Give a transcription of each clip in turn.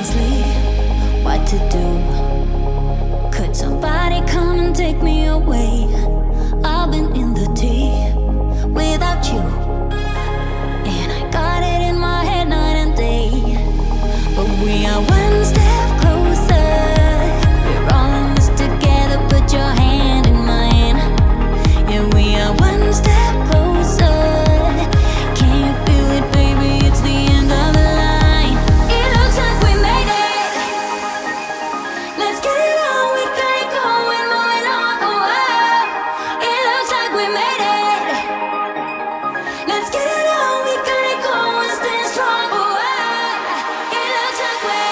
sleep. What to do? Could somebody come and take me away? I've been in the deep without you, and I got it in my head night and day. But we are one step closer. We're all in this together. Put your hand in mine. Yeah, we are one step closer. Can you feel it, baby? It's the end of the line. It looks like we made it. Let's get it on. We got it going, moving on. Oh, oh. It looks like we made it. Let's get it on. We got it going, staying strong. Oh, oh. It looks like we.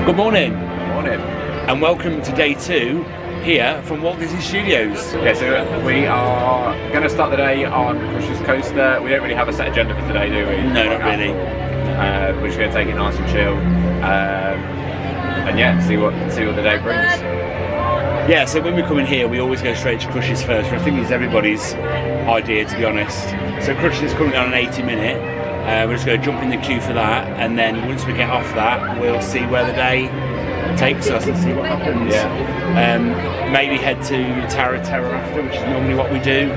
Good morning, Morning. and welcome to day 2 here from Walt Disney Studios. Yeah, so we are going to start the day on Crush's Coaster. We don't really have a set agenda for today, do we? No, not really. We're just going to take it nice and chill, and yeah, see what the day brings. Yeah, so when we come in here, we always go straight to Crush's first, which I think is everybody's idea, to be honest. So Crush's is currently on an 80-minute. We're just going to jump in the queue for that, and then once we get off that, we'll see where the day takes us and see what happens. Yeah. Maybe head to Tower of Terror after, which is normally what we do.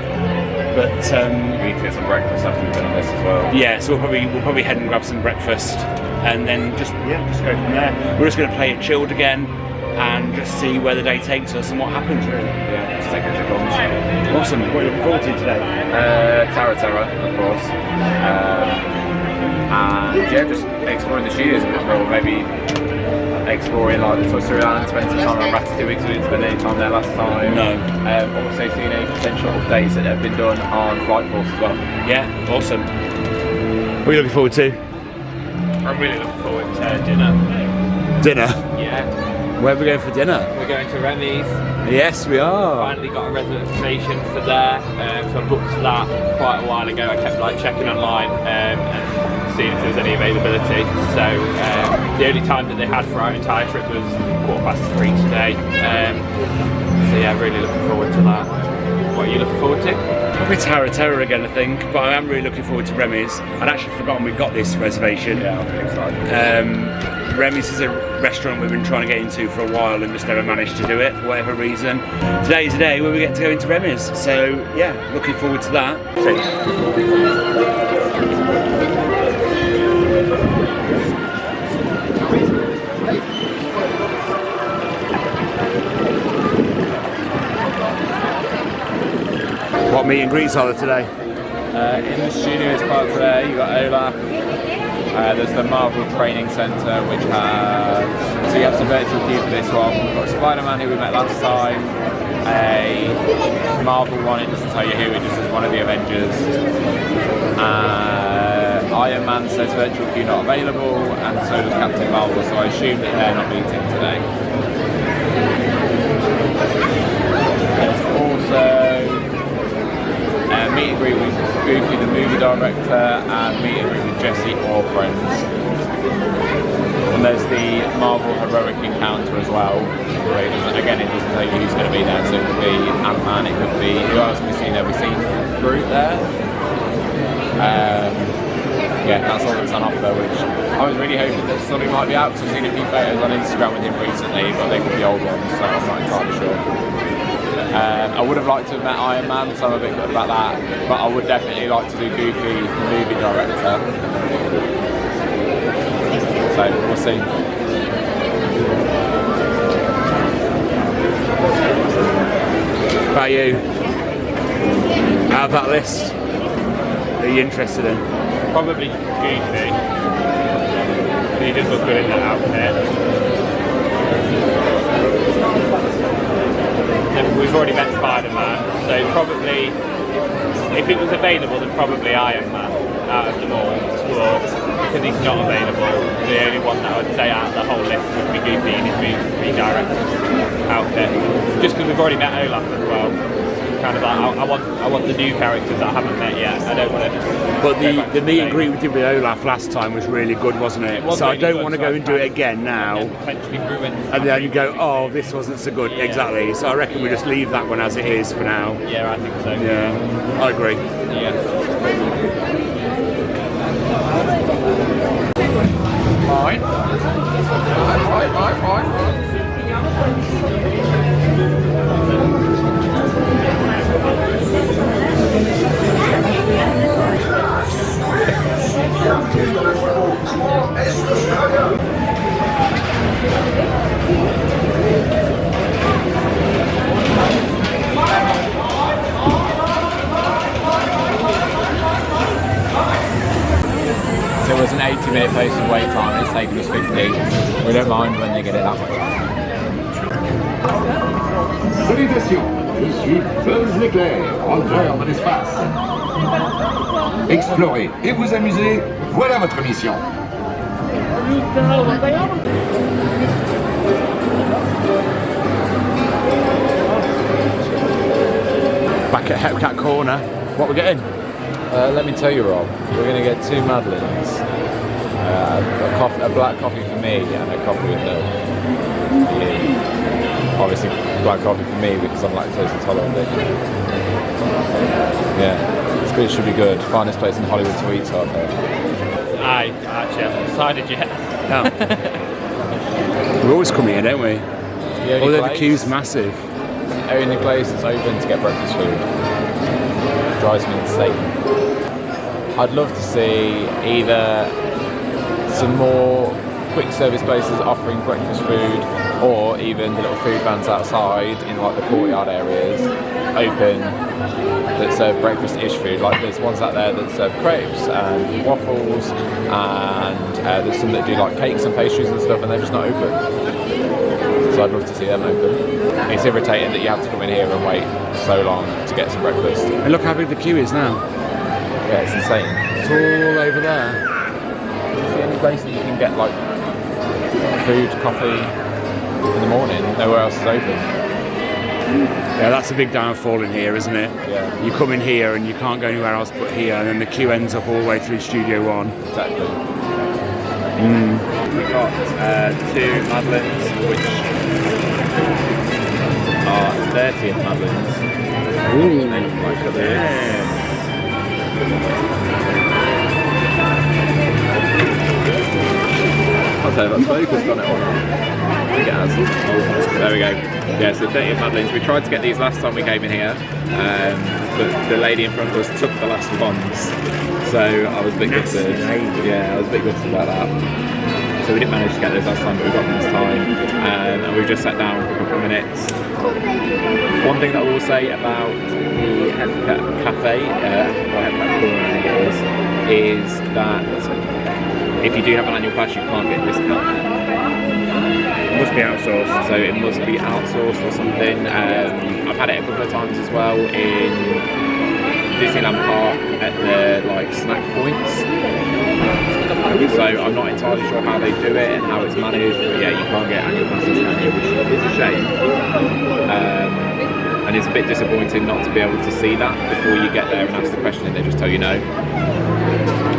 But We need to get some breakfast after we've done this as well. yeah, so we'll probably head and grab some breakfast, and then just go from there. We're just going to play it chilled again, and just see where the day takes us and what happens. Really. Yeah, just take it as it comes. Awesome. What are you looking forward to today? Tower of Terror, of course. And yeah, just exploring the studios a bit more, maybe exploring like the Toy Story Land, spend some time on Ratatouille because we didn't spend any time there last time. No. Also seeing any potential updates that have been done on Flight Force as well. Yeah, awesome. What are you looking forward to? I'm really looking forward to dinner. Dinner. Yeah, Where are we going for dinner? we're going to Remy's. Yes, we are. Finally got a reservation for there, so I booked that quite a while ago. I kept like checking online and seeing if there was any availability. So the only time that they had for our entire trip was 3:15 today. So yeah, really looking forward to that. What are you looking forward to? Probably Tower of Terror again, I think, but I am really looking forward to Remy's. I'd actually forgotten we got this reservation. Yeah, I'm really excited. Remy's is a restaurant we've been trying to get into for a while and just never managed to do it for whatever reason. Today's the day where we get to go into Remy's, so yeah, looking forward to that. What meet and greets are there today? In the studios part today, you got Olaf. There's the Marvel Training Centre, which has, so you have some virtual queue for this one. We've got Spider-Man, who we met last time, a Marvel one, it doesn't tell you who, it just says one of the Avengers. Iron Man says virtual queue not available, and so does Captain Marvel, so I assume that they're not meeting today. Also, meet and greet with Goofy, the movie director, and meet and greet with Jesse or friends. And there's the Marvel Heroic Encounter as well. Where it doesn't tell you who's going to be there. So it could be Ant-Man, it could be, who else have we seen there? We've seen Groot there. Yeah, that's all that's on offer, which I was really hoping that something might be out, because I've seen a few photos on Instagram with him recently, but they could be old ones, so I'm not entirely sure. I would have liked to have met Iron Man, so I'm a bit good about that, but I would definitely like to do Goofy, the movie director. So, we'll see. About you? Out of that list, are you interested in? Probably Goofy. He did look good in that outfit. We've already met Spider-Man, so probably, if it was available, then probably Iron Man out of them all. But because he's not available, the only one that I would say out of the whole list would be Goofy in his redirected outfit. Just because we've already met Olaf as well. Kind of like, I want the new characters that I haven't met yet. I don't want to. But the meet and greet we did with Olaf last time was really good, wasn't it? So I don't want to go and do it again now. Potentially ruin. And then you go, oh, this wasn't so good. Yeah. Exactly. So I reckon we just leave that one as it is for now. Yeah, I think so. Yeah, I agree. Yeah. Fine. So it was an 80-minute posted wait time, it's taken us 50. We don't mind when they get it that way. Salutations, je suis Buzz l'éclair, rentreur de l'espace. Explorer et vous amuser, voilà votre mission. Back at Hepcat Corner, what we're getting? Let me tell you, Rob, we're going to get 2 Madeleines. A black coffee for me and a coffee with milk. Yeah. Obviously, black coffee for me because I'm lactose intolerant. Yeah, it should be good. Finest place in Hollywood to eat, so I've heard. I actually haven't decided yet. No. We always come here, don't we? Although the queue's massive. The only place that's open to get breakfast food. Drives me insane. I'd love to see either some more quick service places offering breakfast food, or even the little food vans outside in like the courtyard areas open that serve breakfast-ish food. Like there's ones out there that serve crepes and waffles, and there's some that do like cakes and pastries and stuff, and they're just not open. So I'd love to see them open. It's irritating that you have to come in here and wait so long to get some breakfast. And look how big the queue is now. Yeah, it's insane. It's all over there. It's the only place that you can get like food, coffee in the morning. Nowhere else is open. Yeah, that's a big downfall in here, isn't it? Yeah. You come in here and you can't go anywhere else but here, and then the queue ends up all the way through Studio 1. Exactly. We've got 2 Madeleines, which are 30th Madeleines. Ooh. Look at this. I'll tell you that's focused on it or not. I think it has. There we go. Yeah, so 30th Madeleines. We tried to get these last time we came in here, but the lady in front of us took the last ones. So I was a bit gutted. Yeah, I was a bit gutted about that. So we didn't manage to get those last time, but we got them this time. And we've just sat down for a couple of minutes. One thing that I will say about the Hepcat Cafe, or Hepcat Corner I think it is that if you do have an annual pass you can't get a discount. It must be outsourced. So it must be outsourced or something. I've had it a couple of times as well in Disneyland Park at the like snack points. So I'm not entirely sure how they do it and how it's managed, but yeah, you can't get annual passes, can you? Which is a shame. And it's a bit disappointing not to be able to see that before you get there and ask the question and they just tell you no.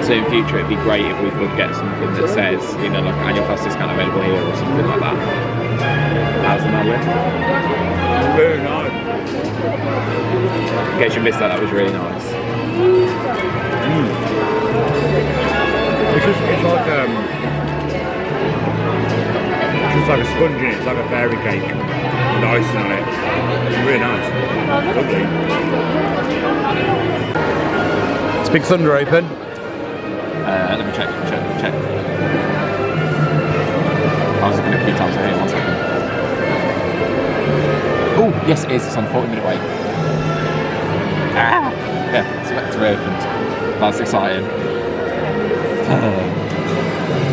So in future it'd be great if we could get something that says, you know, like annual pass discount available here or something like that. How's the Madeleine? Very nice. In case you missed that, that was really nice. It's like it's like a sponge in it. It's like a fairy cake with icing on it. It's really nice. Lovely. Is Big Thunder open? Let me check. I was looking at a few times here, 1 second. Oh, yes it is, it's on 40-minute wait. Yeah, it's reopened. That's exciting.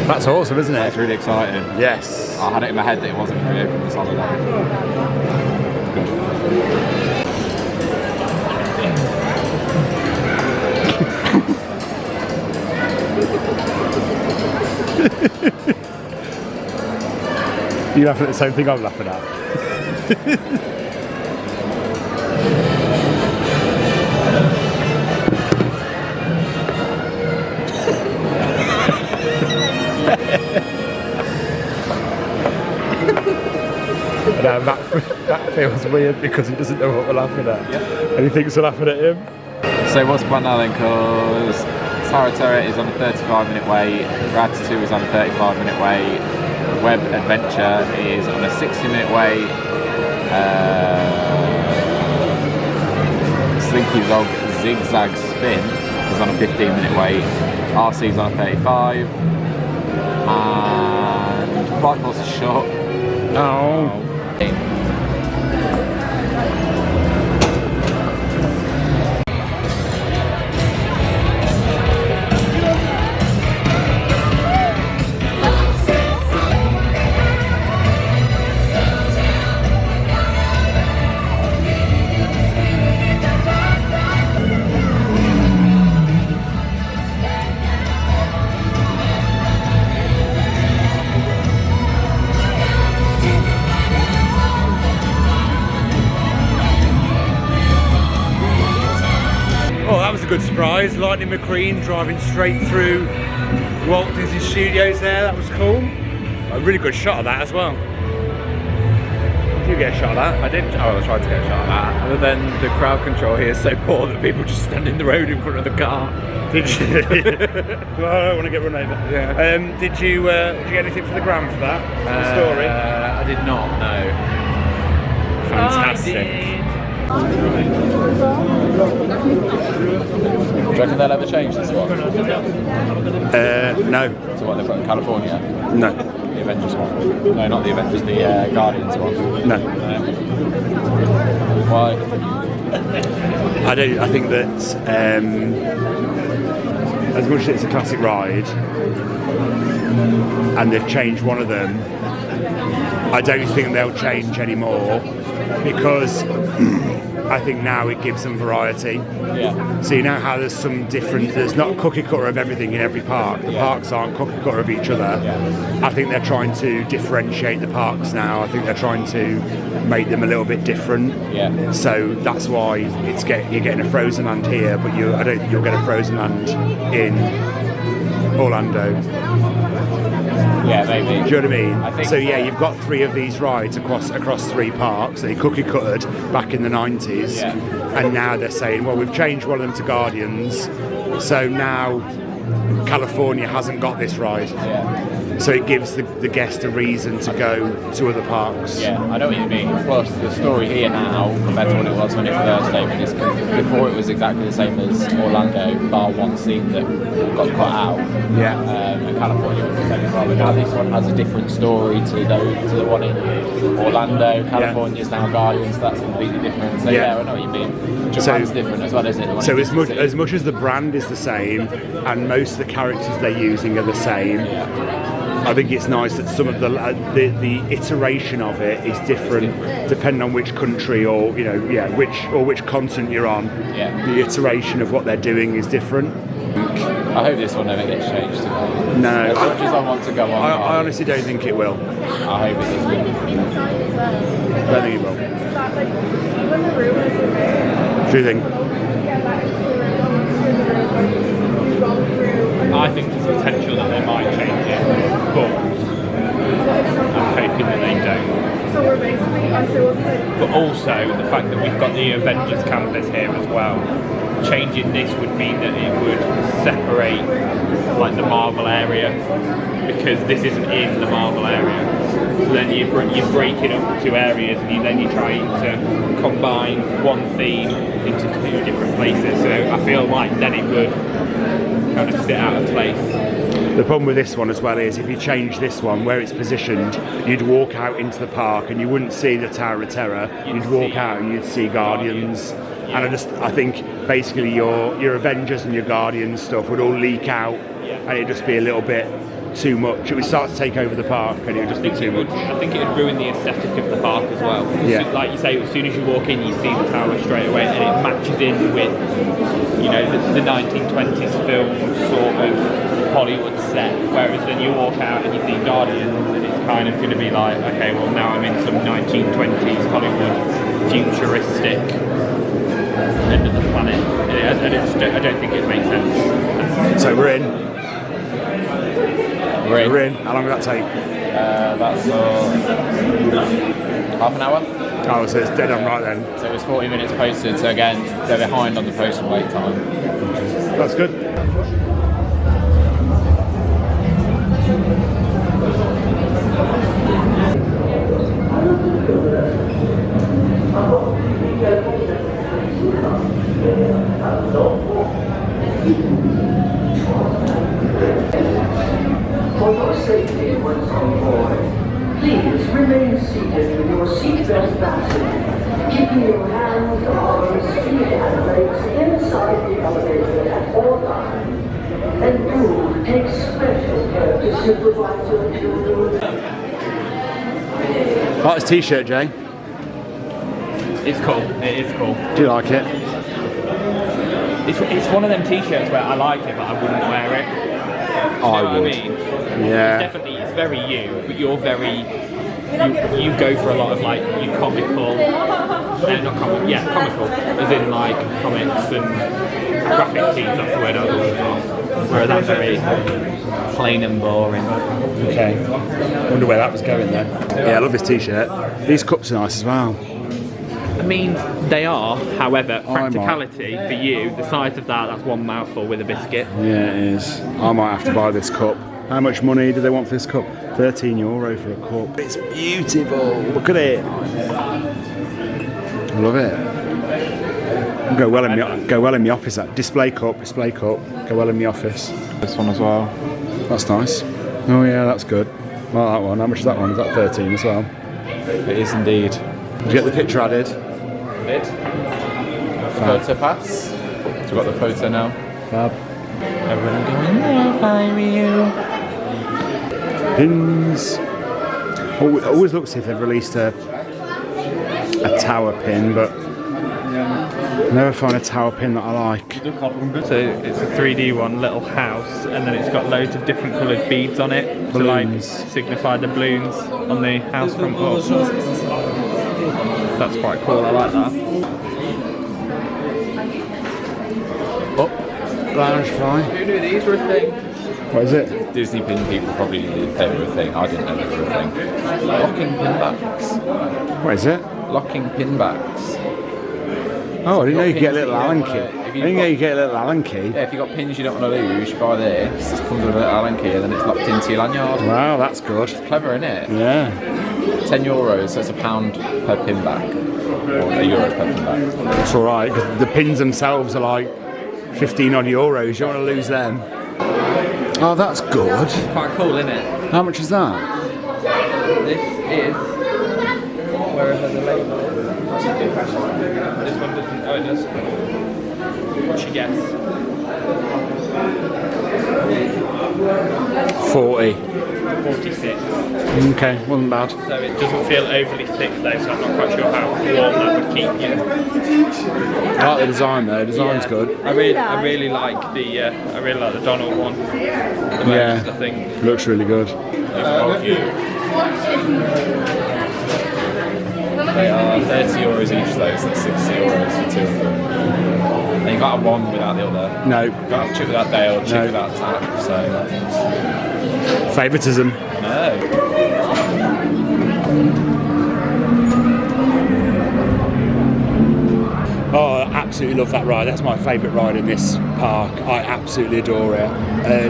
That's awesome, isn't it? That's really exciting. Yes. I had it in my head that it wasn't going to reopen this holiday. Good. You laughing at the same thing I'm laughing at? No, Matt feels weird because he doesn't know what we're laughing at. Yeah. And he thinks we're laughing at him. So what's the plan now then? Because Tarantella is on a 35-minute wait, Ratatouille is on a 35-minute wait, Web Adventure is on a 60-minute wait, Slinky Dog Zigzag Spin is on a 15-minute wait, RC is on a 35, and Flight Force is short. Oh. Good surprise, Lightning McQueen driving straight through Walt Disney Studios there, that was cool. A really good shot of that as well. Did you get a shot of that? I did. Oh, I tried to get a shot of that. Other than the crowd control here is so poor that people just stand in the road in front of the car. Did you? Well, I don't want to get run over. Yeah. Did you get anything for the gram for that? For the story? I did not, no. Fantastic. Do you reckon they'll ever change this one? No. To what they've got in California? No. The Avengers one? No, not the Avengers, the Guardians one? No. Why? I think that as much as it's a classic ride and they've changed one of them, I don't think they'll change anymore because I think now it gives them variety. Yeah. So you know how there's some different, there's not cookie cutter of everything in every park. The parks aren't cookie cutter of each other. Yeah. I think they're trying to differentiate the parks now. I think they're trying to make them a little bit different. Yeah. So that's why you're getting a Frozen Land here, but you'll get a Frozen Land in Orlando. Yeah, maybe. Do you know what I mean? I think so yeah, you've got 3 of these rides across 3 parks. They cookie cuttered back in the 90s, yeah. And now they're saying, well, we've changed one of them to Guardians, so now California hasn't got this ride. Yeah. So it gives the guest a reason to go to other parks. Yeah, I know what you mean. Plus, the story here now, compared to what it was when it first opened, is before it was exactly the same as Orlando, bar one scene that got cut out. Yeah. And California was the same as well. But now this one has a different story to the one in Orlando. California's now Guardians, so that's completely different. So yeah, I know what you mean. Japan's different as well, isn't it? So as much as the brand is the same, and most of the characters they're using are the same. Yeah. I think it's nice that some of the iteration of it is different depending on which country or which continent you're on. Yeah. The iteration of what they're doing is different. I hope this one never gets changed. No. As much as I want to go on. I honestly don't think it will. I hope it doesn't. I don't think it will. Do you think? I think there's potential that they might change it, but I'm hoping that they don't. But also the fact that we've got the Avengers campus here as well, changing this would mean that it would separate like the Marvel area, because this isn't in the Marvel area. So then you break it up into 2 areas, and then you're trying to combine one theme into 2 different places. So I feel like then it would kind of sit out of place. The problem with this one as well is if you change this one where it's positioned, you'd walk out into the park and you wouldn't see the Tower of Terror. You'd walk out and you'd see Guardians. Yeah. And I think basically your Avengers and your Guardians stuff would all leak out, and it'd just be a little bit too much. It would start to take over the park, and it would just be too much. I think it would ruin the aesthetic of the park as well. Yeah. So, like you say, as soon as you walk in, you see the tower straight away, and it matches in with, the 1920s film sort of Hollywood set, whereas then you walk out and you see Guardians and it's kind of going to be like, okay, well now I'm in some 1920s Hollywood futuristic end of the planet. I don't think it makes sense. So we're in. We're in. How long will that take? That's half an hour. Oh, so it's dead on right then. So it was 40 minutes posted, so again, they're behind on the post and wait time. That's good. For your safety once on board, please remain seated with your seatbelt fastened, keeping your hands, arms, feet, and legs inside the elevator at all times. And do take special care to supervise your children. Like this t-shirt, Jay? It's cool. It is cool. Do you like it? It's one of them t-shirts where I like it, but I wouldn't wear it. I would. What I mean? Yeah. It's very you, but you're very. You go for a lot of like you comical, comical, as in like comics and graphic tees. That's the word I was looking for. Whereas I'm very plain and boring. Okay. Wonder where that was going then. Yeah, I love this t-shirt. These cups are nice as well. I mean, they are. However, I might. practicality for you, the size of that's one mouthful with a biscuit. Yeah, it is. I might have to buy this cup. How much money do they want for this cup? €13 for a cup. It's beautiful. Look at it. I love it. Go well in the office. That display cup. Go well in the office. This one as well. That's nice. Oh yeah, that's good. I like that one. How much is that one? Is that 13 as well? It is indeed. Did you get the picture added? It. Photo pass. So we've got the photo now. Fab. Everyone going there, fire you. Pins. Always look to see if they've released a tower pin, but I never find a tower pin that I like. So it's a 3D one, little house, and then it's got loads of different coloured beads on it to like Balloons. signify the balloons on the house front walls. That's quite cool. I like that. Oh, lounge fly. Who knew these were a thing? What is it? Disney pin people probably knew they were a thing. I didn't know they were a thing. Locking pin backs. What is it? Locking pin backs. Oh, I didn't know you could get a little Pins Allen that key. you I don't want. didn't know you get a little Allen key. Yeah, if you've got pins you don't want to lose, you buy this. It comes with a little Allen key and then it's locked into your lanyard. Wow, that's good. Clever, isn't it? Yeah. €10, so it's £1 per pin back. Or €1 per pin back. It's alright, because the pins themselves are like 15 odd euros. You don't want to lose them. Oh, that's good. Quite cool, isn't it? How much is that? This is wherever the label is. This one doesn't. Oh, it does. What's your guess? 40. 46. Okay, wasn't bad. So it doesn't feel overly thick though, so I'm not quite sure how warm that would keep you. I like the design though. The design's good. I really like the Donald one. The most, I think. Looks really good. They are €30 each though, so that's €60 for two of them. And you got one without the other. No. You got a chip without Dale, chip No. without Tap, so... Favouritism. No. Oh, I absolutely love that ride. That's my favourite ride in this park. I absolutely adore it.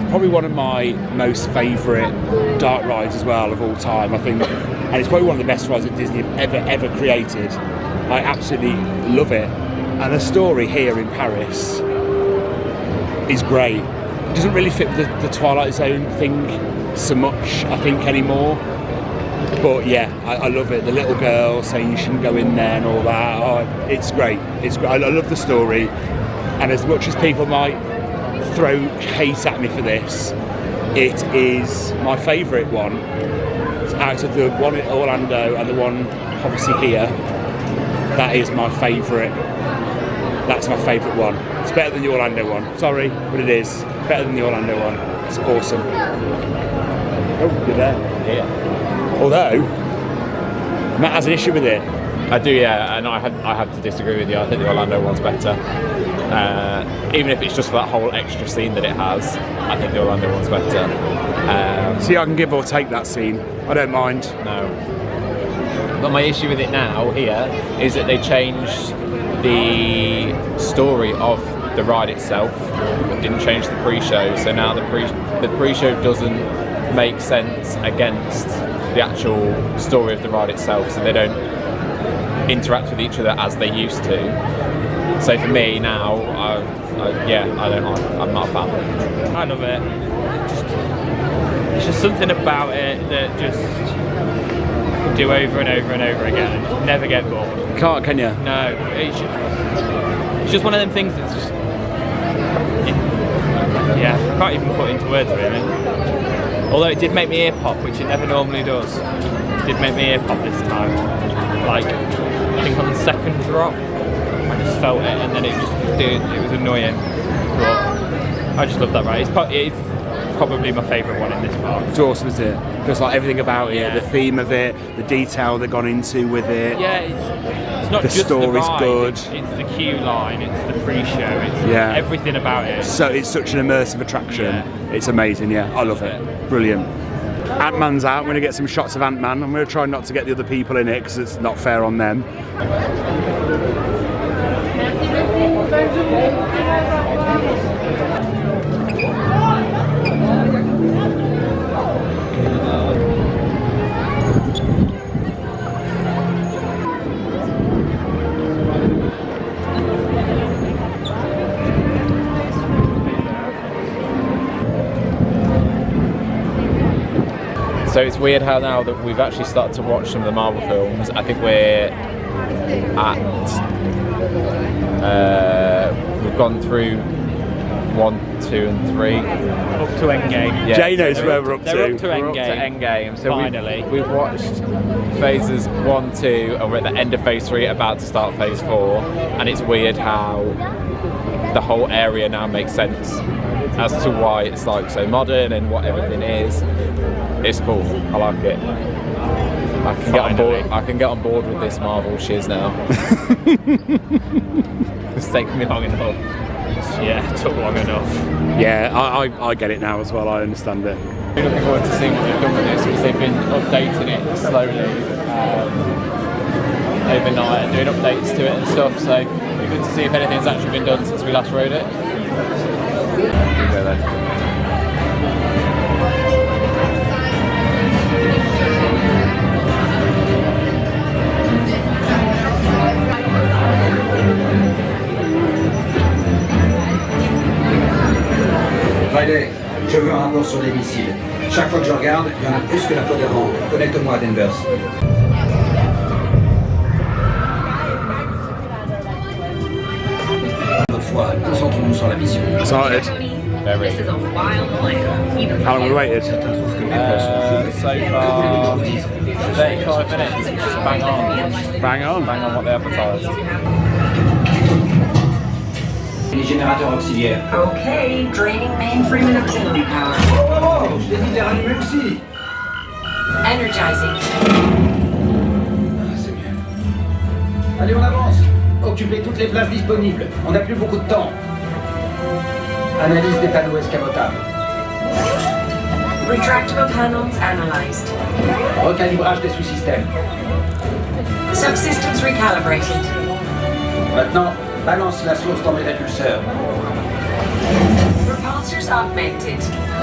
Probably one of my most favourite dark rides as well of all time, I think. And it's probably one of the best rides that Disney have ever created. I absolutely love it. And the story here in Paris is great. It doesn't really fit the Twilight Zone thing so much, I think, anymore. But yeah, I love it. The little girl saying you shouldn't go in there and all that. Oh, it's great. It's great. I love the story. And as much as people might throw hate at me for this, it is my favourite one. Out of the one in Orlando and the one obviously here, that is my favourite. That's my favourite one. It's better than the Orlando one. Sorry, but it is better than the Orlando one. It's awesome. Oh, you're there. Yeah. Although, Matt has an issue with it. I do, yeah, and I had to disagree with you. I think the Orlando one's better. Even if it's just for that whole extra scene that it has, I think the Orlando one's better. See, I can give or take that scene. I don't mind. No. But my issue with it now here is that they changed the story of the ride itself, but didn't change the pre-show. So now the pre-show doesn't make sense against the actual story of the ride itself. So they don't interact with each other as they used to. So for me now, I'm not a fan. I love it. It's just something about it that just do over and over and over again and just never get bored. Can't, can you? No, it's just one of them things that's just, I can't even put into words really. Although it did make me ear pop, which it never normally does. It did make me ear pop this time. Like, I think on the second drop, I just felt it, and then it was annoying. But I just love that ride. It's probably my favourite one in this park. It's awesome, isn't it? Just like everything about it, the theme of it, the detail they've gone into with it. Yeah, it's not the just story's the ride, good. It's the queue line, it's the pre-show, it's everything about it. So it's such an immersive attraction. Yeah. It's amazing, yeah. I love it. Brilliant. Ant-Man's out. I'm going to get some shots of Ant-Man. I'm going to try not to get the other people in it because it's not fair on them. So it's weird how now that we've actually started to watch some of the Marvel films, I think we're at, we've gone through 1, 2 and 3. Up to Endgame. Yeah, Jay knows where we're up to. They're up to We're up Endgame. to Endgame. So Finally. we've watched phases 1, 2, and we're at the end of phase 3, about to start phase 4, and it's weird how the whole area now makes sense as to why it's like so modern and what everything is. It's cool. I like it. I can get on board. I can get on board with this Marvel shiz now. It's taken me long enough. Yeah, it took long enough. Yeah, I get it now as well. I understand it. I'm looking forward to seeing what they've done with this because they've been updating it slowly overnight and doing updates to it and stuff. So it'll be good to see if anything's actually been done since we last rode it. Go then. Riley, je veux un rapport sur les missiles. Chaque fois que je regarde, il y en a plus que la fois d'avant. Connecte-moi à Denver. Toutefois, concentrons-nous sur la mission. Excited. Very. How long have we waited? Certains trouvent que mes plans sont fous. So far, 35 minutes, which is bang on. Bang on. Bang on what they advertised. Les générateurs auxiliaires. Okay, draining mainframe and auxiliary power. Oh, je t'ai dit de les rallumer aussi. Energizing. Ah, c'est bien. Allez, on avance. Occupez toutes les places disponibles. On n'a plus beaucoup de temps. Analyse des panneaux escamotables. Retractable panels analyzed. Recalibrage des sous-systèmes. Subsystems recalibrated. Maintenant, balance la source dans mes répulseurs. Repulsors augmented.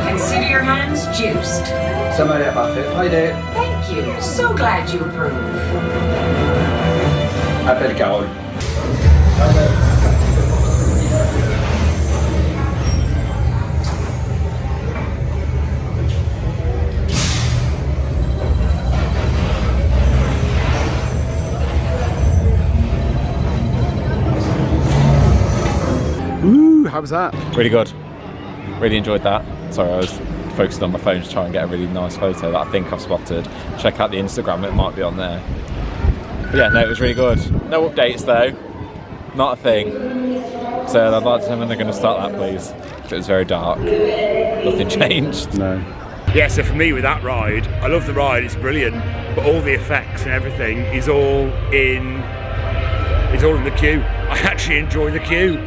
Consider your hands juiced. Ça m'a l'air parfait, Friday. Thank you. So glad you approve. Appelle Carole. Ooh, how was that? Really good. Really enjoyed that. Sorry, I was focused on my phone to try and get a really nice photo that I think I've spotted. Check out the Instagram, it might be on there. But yeah, no, it was really good. No updates though. Not a thing. So I'd like to know when they're going to start that, please. It was very dark. nothing changed. No. Yeah, so for me with that ride, I love the ride, it's brilliant, but all the effects and everything is all in the queue. I actually enjoy the queue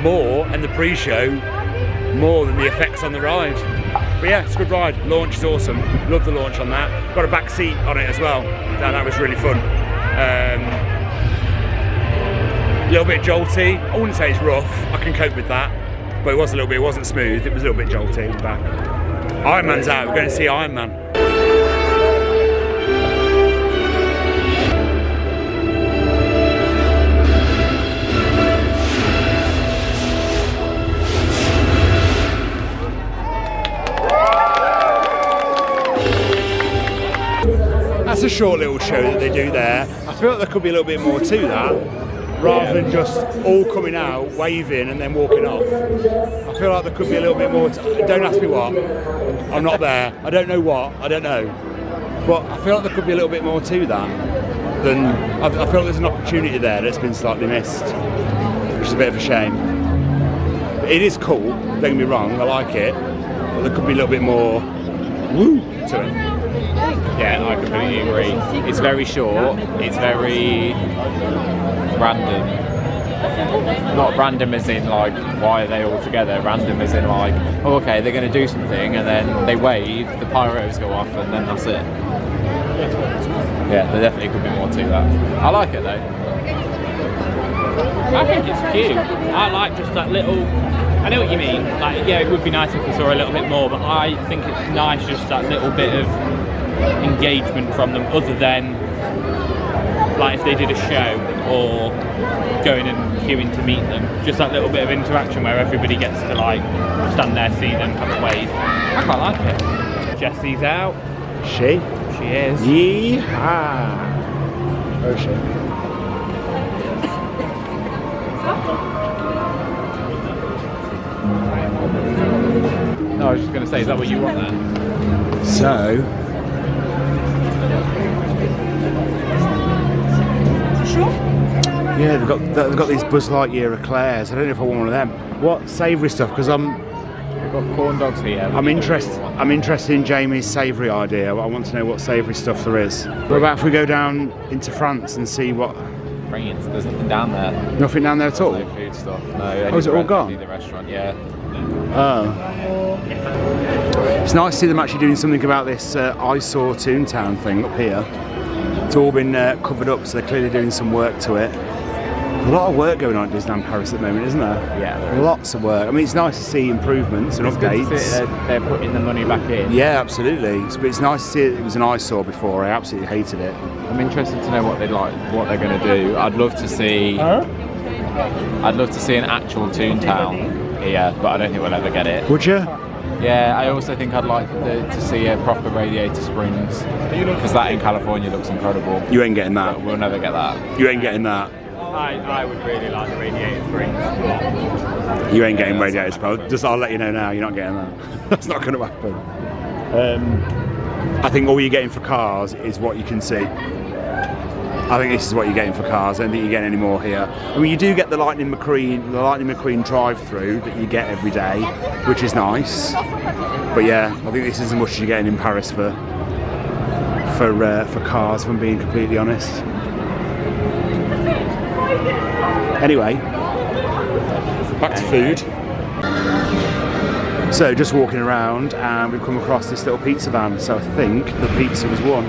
more and the pre-show more than the effects on the ride. But yeah, it's a good ride. Launch is awesome. Love the launch on that. Got a back seat on it as well. That was really fun. A little bit jolty. I wouldn't say it's rough. I can cope with that. But it was a little bit. It wasn't smooth. It was a little bit jolty in the back. Iron Man's out. We're going to see Iron Man. That's a short little show that they do there. I feel like there could be a little bit more to that, rather than just all coming out, waving and then walking off. I feel like there could be a little bit more don't ask me what. I'm not there. I don't know what. I don't know. But I feel like there could be a little bit more to that. I feel like there's an opportunity there that's been slightly missed, which is a bit of a shame. But it is cool, don't get me wrong, I like it. But there could be a little bit more woo to it. Yeah, I completely agree. It's very short, it's very random. Not random as in like, why are they all together? Random as in like, oh okay, they're going to do something and then they wave, the pyros go off and then that's it. Yeah, there definitely could be more to that. I like it though. I think it's cute. I like just that little, I know what you mean, like yeah, it would be nice if we saw a little bit more, but I think it's nice just that little bit of engagement from them, other than like if they did a show or going and queuing to meet them, just that little bit of interaction where everybody gets to like stand there, see them, have a wave. I quite like it. Jessie's out. She is. Yeehaw. Oh shit. No, I was just going to say, is that what you want then? So yeah, they've got these Buzz Lightyear eclairs. I don't know if I want one of them. What savoury stuff? Because We've got corn dogs here. I'm interested in Jamie's savoury idea. I want to know what savoury stuff there is. What about if we go down into France and see what? France, there's nothing down there. Nothing down there at all? No food stuff. No. Oh, is it all gone? The restaurant, yeah. Oh. It's nice to see them actually doing something about this eyesore Toontown thing up here. It's all been covered up, so they're clearly doing some work to it. A lot of work going on at Disneyland Paris at the moment, isn't there? Yeah, there is. Lots of work. I mean, it's nice to see improvements and updates. They're putting the money back in. Yeah, absolutely. But it's nice to see it was an eyesore before. I absolutely hated it. I'm interested to know what they're going to do. I'd love to see. I'd love to see an actual Toontown here, but I don't think we'll ever get it. Would you? Yeah, I also think I'd like to see a proper Radiator Springs, because that in California looks incredible. You ain't getting that. We'll never get that. You ain't getting that. I would really like the Radiator Springs. You ain't getting Radiator Springs. I'll let you know now, you're not getting that. That's not going to happen. I think all you're getting for cars is what you can see. I think this is what you're getting for cars. I don't think you're getting any more here. I mean, you do get the Lightning McQueen drive-through that you get every day, which is nice. But yeah, I think this is as much as you're getting in Paris for cars, if I'm being completely honest. Anyway, back to food. So just walking around and we've come across this little pizza van. So I think the pizza was won.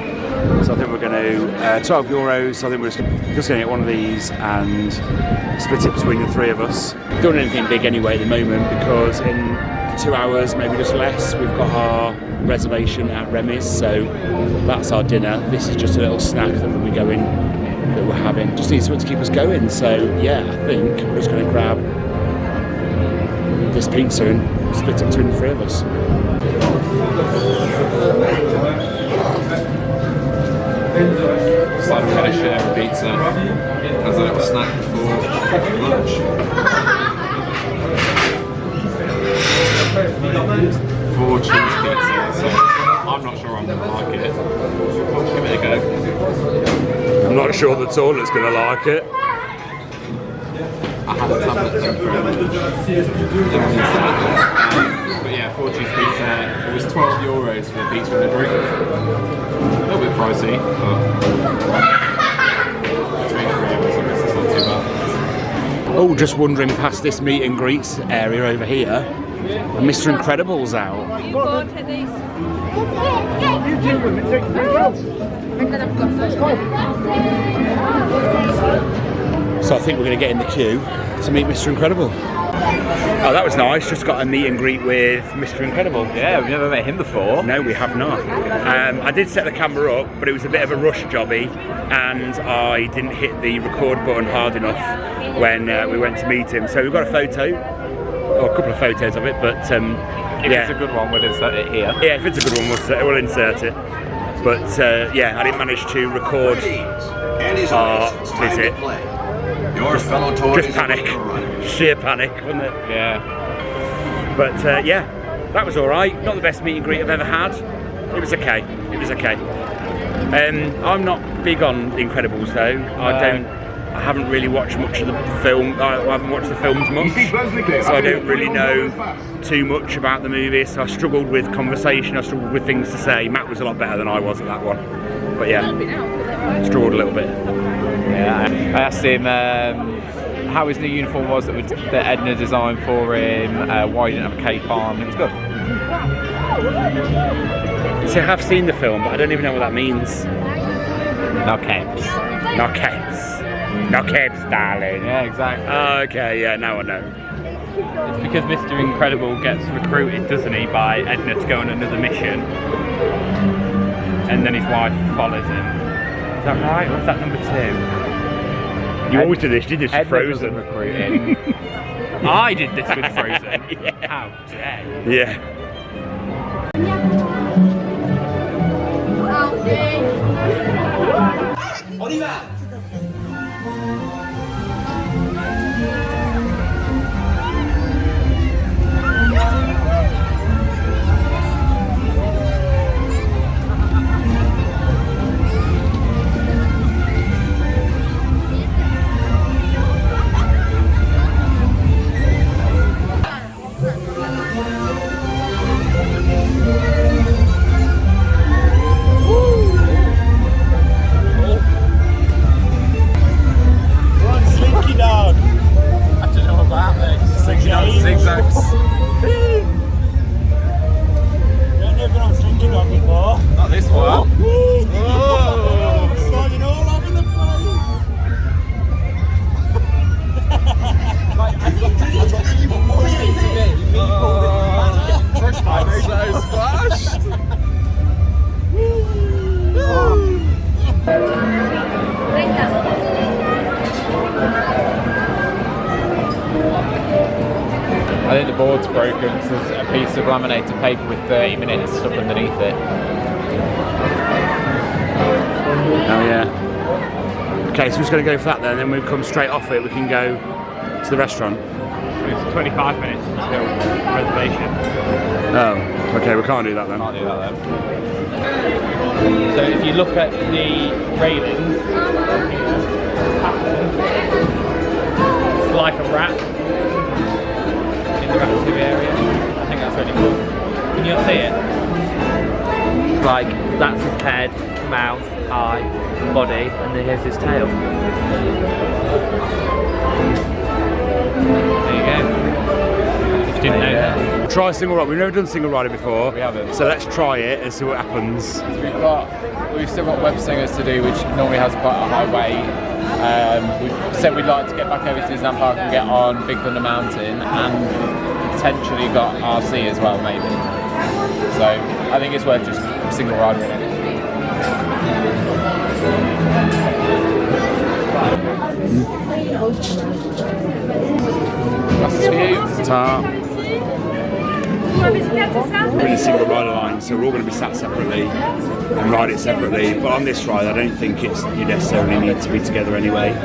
So I think we're going to, €12. So I think we're just going to get one of these and split it between the three of us. Don't do anything big anyway at the moment, because in 2 hours, maybe just less, we've got our reservation at Remy's. So that's our dinner. This is just a little snack that we'll be going, that we're having. Just need something to keep us going. So yeah, I think we're just going to grab this pizza and split it between the three of us. Just like I'm going to share a pizza as a little snack before lunch. 4 cheese pizzas, so I'm not sure I'm going to like it. Let's give it a go. I'm not sure the toilet's going to like it. I had a tablet thing for it. But yeah, 4 cheese pizza. It was €12 for the pizza and the drink. A little bit pricey, but between 3 of us, I guess it's not too bad. Oh, just wandering past this meet and greets area over here, and Mr. Incredible's out. You go and take these. So I think we're going to get in the queue to meet Mr. Incredible. Oh, that was nice. Just got a meet and greet with Mr. Incredible. Yeah, we've never met him before. No, we have not. I did set the camera up, but it was a bit of a rush jobby, and I didn't hit the record button hard enough when we went to meet him. So we've got a photo, or a couple of photos of it, but If it's a good one, we'll insert it here. Yeah, if it's a good one, we'll insert it. But yeah, I didn't manage to record our visit. Just panic, sheer panic, wasn't it? Yeah. But yeah, that was all right. Not the best meet and greet I've ever had. It was okay. It was okay. I'm not big on The Incredibles though. I haven't really watched much of the film. I haven't watched the films much, so I don't really know too much about the movie. So I struggled with conversation. I struggled with things to say. Matt was a lot better than I was at that one. But yeah, struggled a little bit. Yeah, I asked him how his new uniform was that Edna designed for him, why he didn't have a cape on. It was good. So I have seen the film, but I don't even know what that means. No capes. No capes. No capes, darling. Yeah, exactly. Oh, okay, yeah, now I know. It's because Mr. Incredible gets recruited, doesn't he, by Edna to go on another mission, and then his wife follows him. Is that right? Or is that number 2? You always did this, you did this with Edna Frozen. doesn't recruit him. I did this with Frozen. Yeah. How dare you? Yeah. On y va. Zigzags. I've never been on Slinky Dog before. Not this one. Oh! Sliding all over the place. My nose splashed. I think the board's broken, so there's a piece of laminated paper with 30 minutes stuck underneath it. Oh yeah. Okay, so we're just going to go for that then, and then when we come straight off it, we can go to the restaurant. It's 25 minutes until reservation. Oh, okay, we can't do that then. Can't do that then. So if you look at the railings, it's like a rat in the Ratatouille area. I think that's really cool. Can you not see it? Like, that's his head, mouth, eye, body, and then here's his tail. There you go. If you didn't know that. Try single rider. We've never done single rider before. We haven't. So let's try it and see what happens. We've still got web singers to do, which normally has quite a high weight. We said we'd like to get back over to Disneyland Park and get on Big Thunder Mountain, and potentially got RC as well, maybe. So I think it's worth just single riding it. That's for you. Ta. We're in a single rider line, so we're all going to be sat separately and ride it separately. But on this ride, I don't think you necessarily need to be together anyway.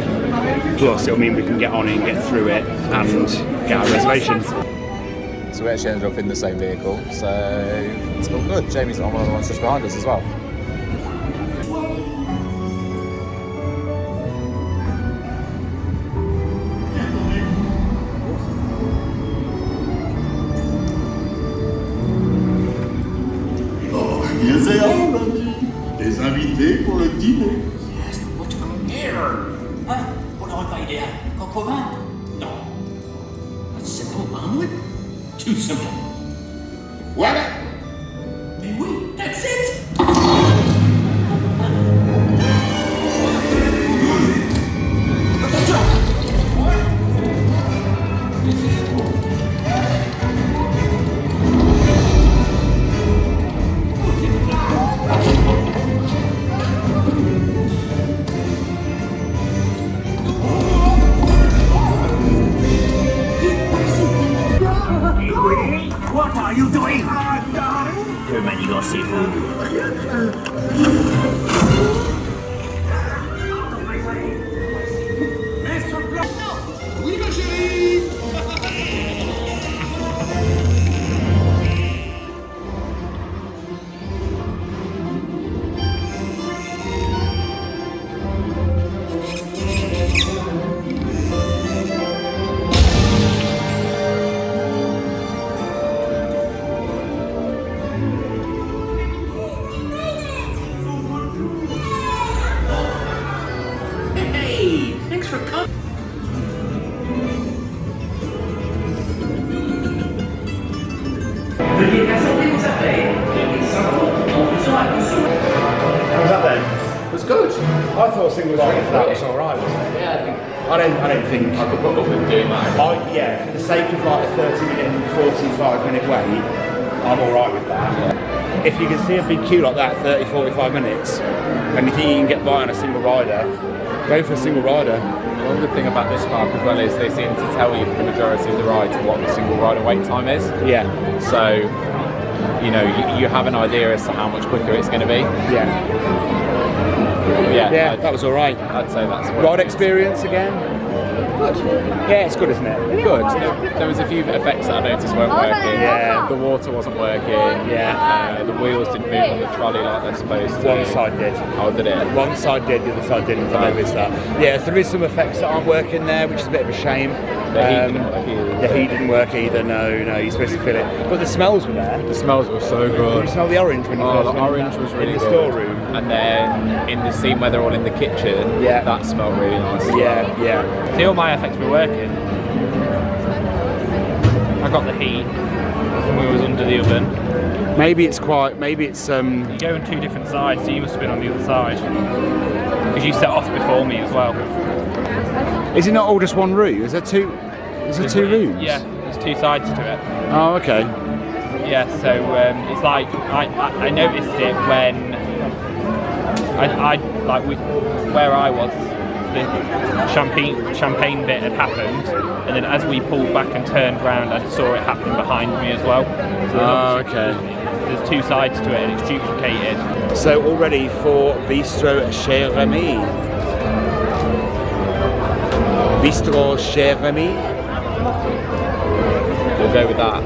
Plus, it'll mean we can get on it and get through it and get our reservations. So we actually ended up in the same vehicle, so it's all good. Jamie's on one of the ones just behind us as well. Viens-y, Remy. Des invités pour le dîner. Yes, but what from here? Hein? Pour le repas idéal. Coq au vin? Non. A simple omelet? Too simple. Voilà. Mais oui, that's it! What are you doing? Le manigancez-vous. Oui, ma chérie! Hey, thanks for coming. Veuillez conserver vos affaires et sortir en faisant attention. How was that then? It was good. I thought single rider for that was alright, wasn't it? Yeah, I don't think. I could put up with doing that. Yeah, for the sake of like a 30-minute, 45-minute wait, I'm alright with that. Yeah. If you can see a big queue like that, 30, 45 minutes, and you think you can get by on a single rider, go for a single rider. One good thing about this park as well is they seem to tell you for the majority of the rides what the single rider wait time is. Yeah. So, you know, you have an idea as to how much quicker it's going to be. Yeah. Yeah, That was alright. I'd say that's what Ride experience again? good. Yeah, it's good, isn't it? Good. There was a few effects that I noticed weren't working. Yeah. The water wasn't working. Yeah. The wheels didn't move on the trolley like they're supposed to. One side did. Oh, did it? One side did, the other side didn't. I noticed that. Yeah, there is some effects that aren't working there, which is a bit of a shame. The heat didn't work either. The heat didn't work either. No, you're supposed to feel it. But the smells were there. The smells were so good. Did you smell the orange when you Oh, first the went orange was really in the good. storeroom? And then in the scene where they're all in the kitchen, Yeah. that smelled really nice. as well. Yeah. See, all my effects were working. I got the heat when we was under the oven. Maybe it's. You go on two different sides, so you must have been on the other side. Because you set off before me as well. Is it not all just one room? Is there two? Is there two rooms? Yeah, there's two sides to it. Oh, okay. Yeah, so it's like I noticed it when where I was, the champagne bit had happened, and then as we pulled back and turned round, I saw it happen behind me as well. So there's two sides to it, and it's duplicated. So all ready for Bistrot Chez Remy. Bistrot Chez Remy. We'll go with that.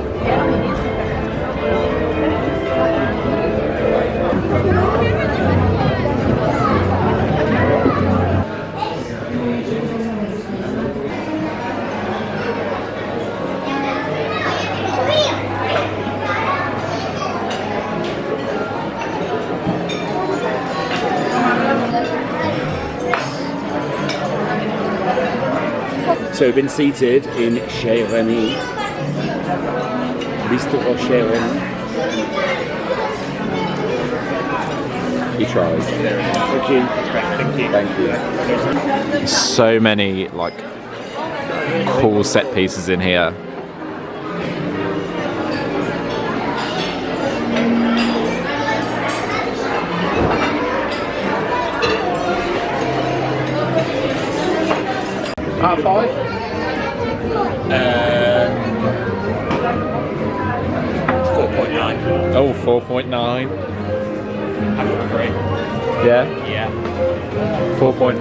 So we've been seated in Chez Remy. Bistrot Chez Remy. He tries. Thank you. Thank you. So many like cool set pieces in here. Out of 5? 4.9. Oh, 4.9. I have to agree. Yeah. Yeah. 4.9.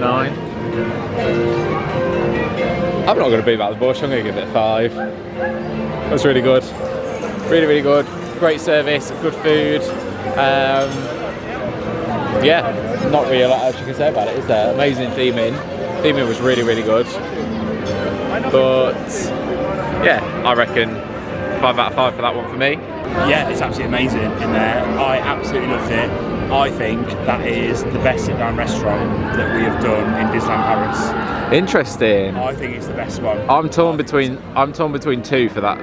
I'm not going to beat about the bush. I'm going to give it a 5. That's really good. Really, really good. Great service. Good food. Yeah. Not really a lot else you can say about it, is there? Amazing theming. Theming was really, really good. But yeah, I reckon 5 out of 5 for that one for me. Yeah, it's absolutely amazing in there. I absolutely loved it. I think that is the best sit-down restaurant that we have done in Disneyland Paris. Interesting. I think it's the best one. I'm torn between two for that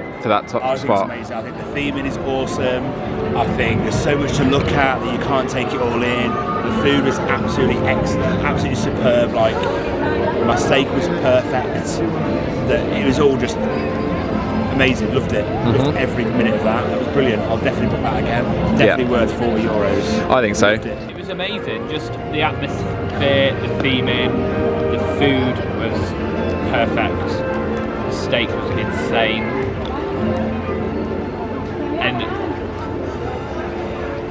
top I think spot. it's amazing. I think the theming is awesome. I think there's so much to look at that you can't take it all in. The food was absolutely excellent, absolutely superb. Like, my steak was perfect. It was all just amazing. Loved it. Loved every minute of that. That was brilliant. I'll definitely book that again. Definitely worth €40. I think so. It was amazing. Just the atmosphere, the theming, the food was perfect. The steak was insane. And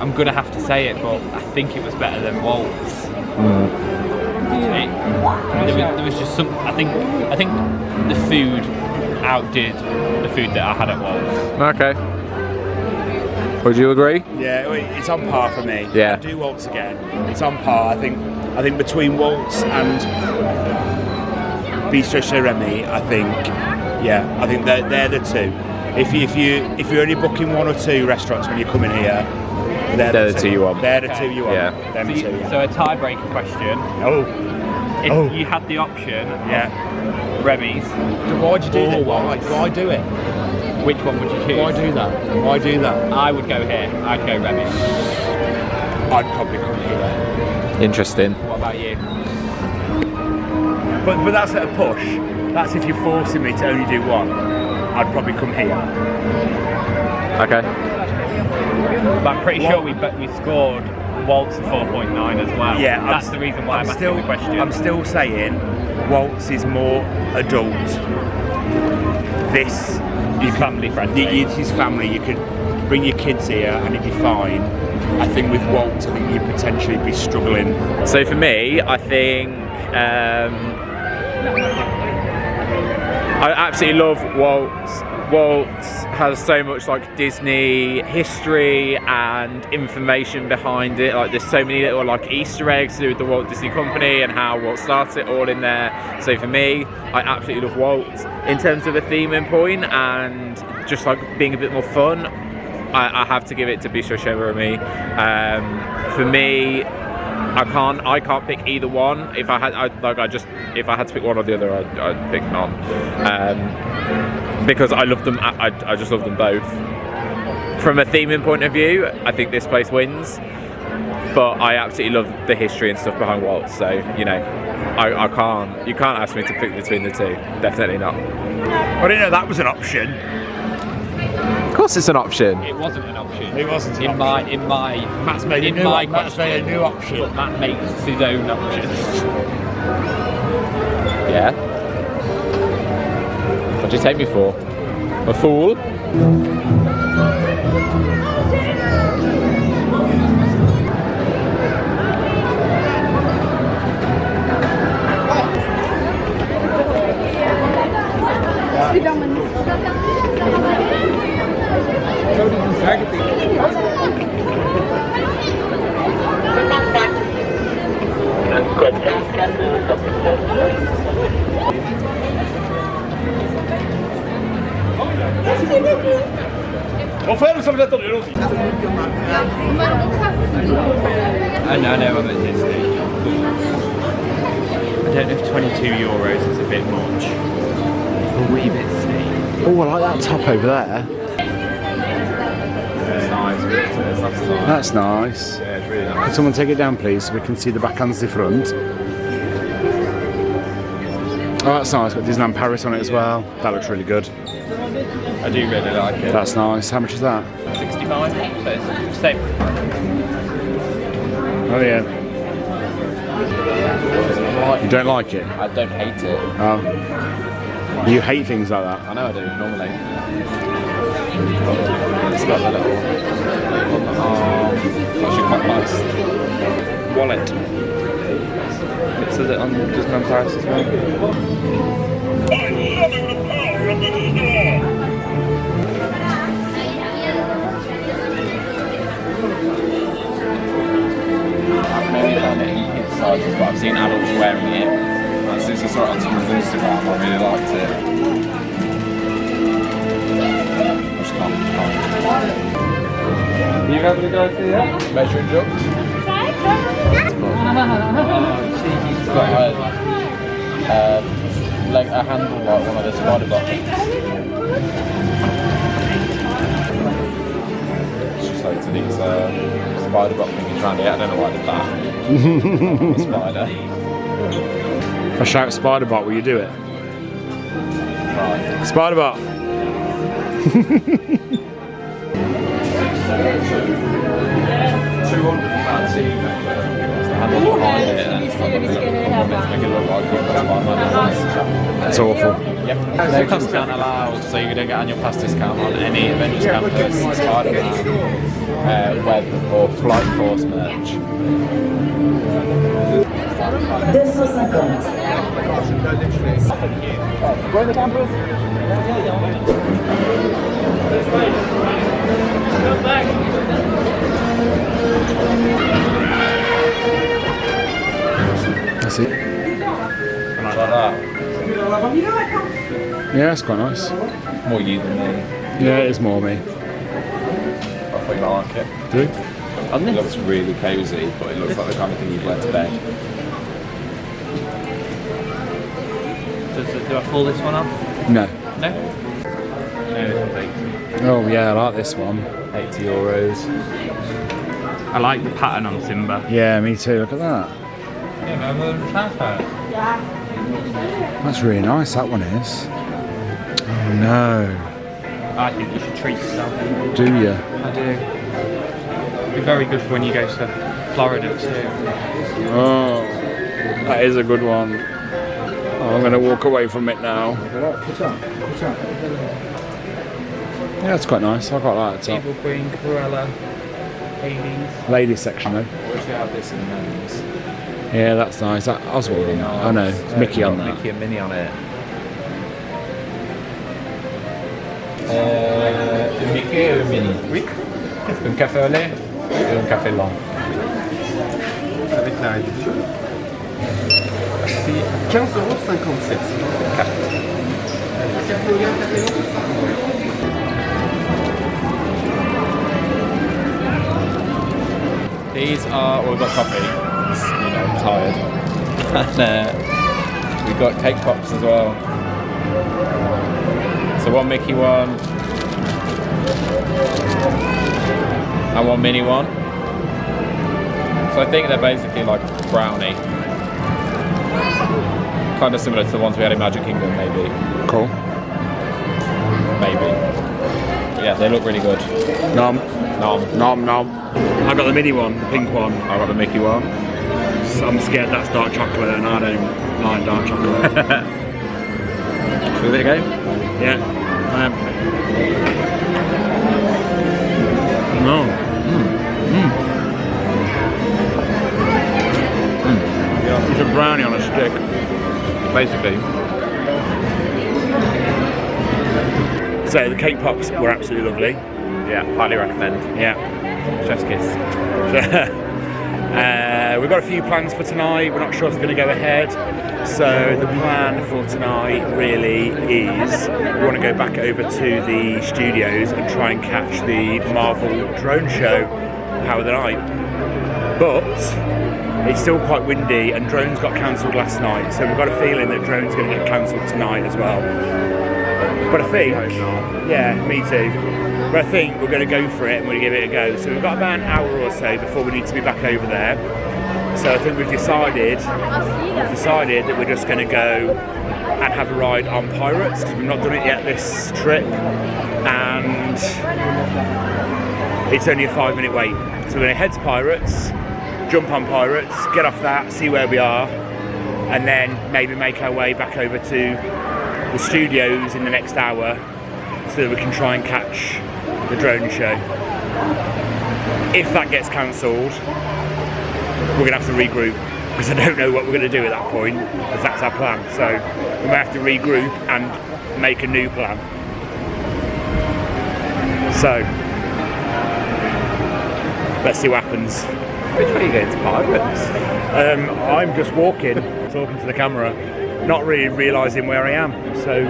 I'm gonna have to say it, but I think it was better than Walt's. There was just some. I think the food outdid the food that I had at Walt's. Okay. Would you agree? Yeah, it's on par for me. Yeah. I'll do Walt's again. It's on par. I think between Walt's and Bistrot Chez Remy, I think they're the two. If you're only booking one or two restaurants when you're coming here, they're the two you want. They're the two you want. Yeah. Them two. Yeah. So a tiebreaker question. If you had the option, Remy's. Why'd you do that? Why do it? Which one would you choose? Why do that? Why do that? I would go here. I'd go Remy. I'd probably come here. Interesting. What about you? But that's at a push. That's if you're forcing me to only do one. I'd probably come here. Okay. But I'm pretty sure we scored Walt's a 4.9 as well. Yeah, that's the reason why I'm asking the question. I'm still saying Walt's is more adult. This is family friendly. This is family. You could bring your kids here and it'd be fine. I think with Walt's, I think you'd potentially be struggling. So for me, I think I absolutely love Walt's. Walt's has so much like Disney history and information behind it. Like there's so many little like Easter eggs to do with the Walt Disney Company and how Walt started it all in there. So for me, I absolutely love Walt's. In terms of a theming point and just like being a bit more fun, I have to give it to Bistrot Chez Remy. For me, I can't pick either one. If I had to pick one or the other, I'd pick none. Because I love them. I just love them both. From a theming point of view, I think this place wins. But I absolutely love the history and stuff behind Walt. So you know, you can't ask me to pick between the two. Definitely not. I didn't know that was an option. Of course, it's an option. It wasn't an option. It wasn't an option. Matt's made a new option. But Matt makes his own options. Yeah. What do you take me for? A fool? I know I'm at Disney. I don't know if €22 is a bit much. A wee bit steep. Oh, I like that top over there. That's nice. That's nice. Yeah, it's really nice. Can someone take it down, please, so we can see the back and the front? Oh, that's nice. Got Disneyland Paris on it as well. That looks really good. I do really like it. That's nice. How much is that? 65, so it's same. Oh yeah. You don't like it? I don't hate it. Oh. You hate things like that? I know I do, normally. It's got a little on the arm. It's actually quite nice. Wallet. It says it on Disneyland Paris as well. I've maybe found it in kids sizes, but I've seen adults wearing it. And since I saw it on someone's Instagram, I really liked it. I just can't. You able to go see that? Measuring job? It's got like a handle like one of the spider buttons. It's just like to these spider bot thingies around here. I don't know why I did that. Spider. If I shout Spider-Bot, will you do it? Right. Spider-Bot! It's awful. Yep. No discount allowed, so you don't get annual pass discount on any Avengers Campus, Spider-Man, web or Flight Force merch. 250. I see. Like that. Yeah, it's quite nice. More you than me. Yeah, it is more me. I think I like it. Do you? It looks really cosy, but it looks like the kind of thing you'd wear to bed. Do I pull this one off? No. No? Oh yeah, I like this one. €80. I like the pattern on Simba. Yeah, me too. Look at that. That's really nice, that one is. Oh no. I think you should treat yourself. Do you? I do. It'd be very good for when you go to Florida too. Oh, that is a good one. Oh, I'm going to walk away from it now. Yeah, it's quite nice. I quite like the top. Evil Queen, Cruella, Hades. Ladies section though. I wish they had this in men's. Yeah, that's nice. That Oswald on that. Oh no, it's Mickey on that. Mickey and Minnie on it. Mickey ou Minnie? Oui. Un café au lait et un café blanc. Avec la réduction. C'est 15,57 €. These are, well, we've got coffee, you know, I'm tired. And we've got cake pops as well. So one Mickey one, and one mini one. So I think they're basically like brownie. Kind of similar to the ones we had in Magic Kingdom, maybe. Cool. Maybe. But yeah, they look really good. Nom. Nom. Nom nom. I got the mini one, the pink one. I got the Mickey one. So I'm scared that's dark chocolate and I don't like dark chocolate. Should we give it a go? Yeah. No. It's a brownie on a stick. Basically. So the cake pops were absolutely lovely. Yeah, highly recommend. Yeah. Chef's kiss. We've got a few plans for tonight. We're not sure if it's going to go ahead. So the plan for tonight really is we want to go back over to the studios and try and catch the Marvel drone show, Power the Night. But it's still quite windy and drones got cancelled last night. So we've got a feeling that drones are going to get cancelled tonight as well. But I think, yeah, me too. But I think we're going to go for it and we're going to give it a go. So we've got about an hour or so before we need to be back over there. So I think we've decided that we're just going to go and have a ride on Pirates because we've not done it yet this trip, and it's only a 5-minute wait. So we're going to head to Pirates, jump on Pirates, get off that, see where we are, and then maybe make our way back over to the studios in the next hour so that we can try and catch the drone show. If that gets cancelled, we're going to have to regroup because I don't know what we're going to do at that point because that's our plan. So we might have to regroup and make a new plan. So let's see what happens. Which way are you going to Pirates? I'm just walking, talking to the camera. not really realising where I am. So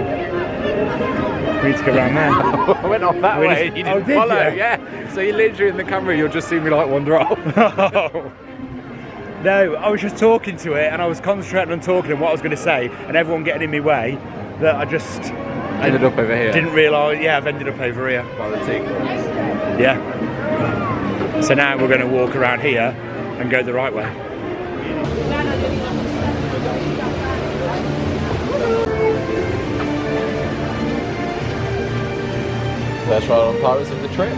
we need to go around there. I went off that way. You didn't follow. You? Yeah. So you're literally in the camera. You'll just see me like wander off. No, I was just talking to it, and I was concentrating on talking and what I was going to say, and everyone getting in my way. That I just ended up over here. Didn't realise. Yeah, I've ended up over here by the tea clubs. Yeah. So now we're going to walk around here and go the right way. Let's ride on Pirates of the Trip.